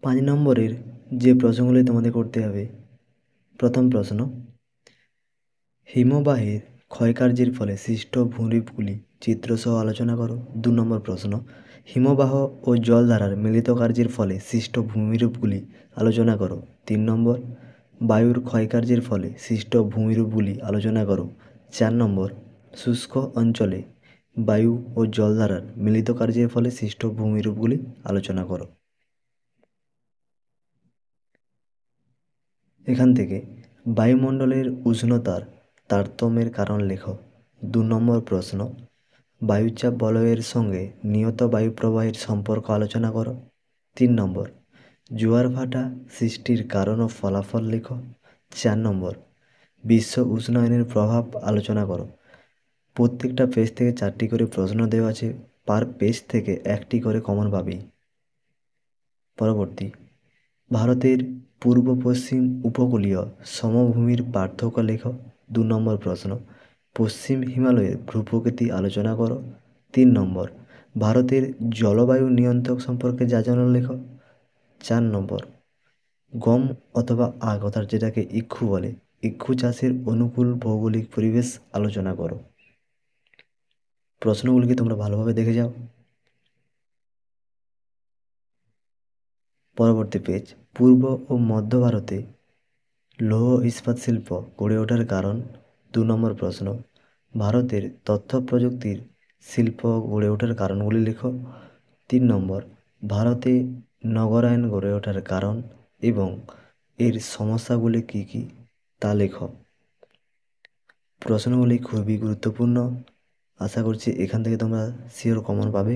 5 নম্বরের যে প্রশ্নগুলি তোমাদের করতে হবে, প্রথম প্রশ্ন, হিমবাহের ক্ষয়কার্যের ফলে সৃষ্ট ভূমিরূপগুলি চিত্রসহ আলোচনা করো। 2 নম্বর প্রশ্ন, হিমবাহ ও জলধারার মিলিত কার্যের ফলে সৃষ্ট ভূমিরূপগুলি আলোচনা করো। 3 নম্বর, বায়ুর ক্ষয়কার্যের ফলে সৃষ্ট ভূমিরূপগুলি আলোচনা করো। 4 নম্বর, শুষ্ক অঞ্চলে বায়ু ও জলধারার মিলিত কার্যের ফলে সৃষ্ট ভূমিরূপগুলি আলোচনা করো। এখান থেকে বায়ুমণ্ডলের উষ্ণতার তারতম্যের কারণ লেখো। 2 নম্বর প্রশ্ন, বায়ুচাপ বলয়ের সঙ্গে নিয়ত বায়ুপ্রবাহের সম্পর্ক আলোচনা করো। 3 নম্বর, জোয়ার ভাটা সৃষ্টির কারণ ও ফলাফল লেখো। 4 নম্বর, বিশ্ব উষ্ণায়নের প্রভাব আলোচনা করো। প্রত্যেকটা পেজ থেকে 4টি করে প্রশ্ন দেওয়া আছে, পার পেজ থেকে 1টি করে কমন পাবেই। পরবর্তী, ভারতের পূর্ব পশ্চিম উপকূলীয় সমভূমির পার্থক্য লেখো। 2 নম্বর প্রশ্ন, পশ্চিম হিমালয়ের ভূপ্রকৃতি আলোচনা করো। 3 নম্বর, ভারতের জলবায়ু নিয়ন্ত্রক সম্পর্কে যা জানো লেখো। 4 নম্বর, গম অথবা আখ অর্থাৎ যেটাকে ইক্ষু বলে, ইক্ষু চাষের অনুকূল ভৌগোলিক পরিবেশ আলোচনা করো। প্রশ্নগুলিকে তোমরা ভালোভাবে দেখে যাও। পরবর্তী পেজ, পূর্ব ও মধ্য ভারতে লৌহ ইস্পাত শিল্প গড়ে ওঠার কারণ। 2 নম্বর প্রশ্ন, ভারতের তথ্য প্রযুক্তির শিল্প গড়ে ওঠার কারণগুলি লেখো। 3 নম্বর, ভারতে নগরায়ন গড়ে ওঠার কারণ এবং এর সমস্যাগুলি কী কী তা লেখো। প্রশ্নগুলি খুবই গুরুত্বপূর্ণ, আশা করছি এখান থেকে তোমরা শিওর কমন পাবে।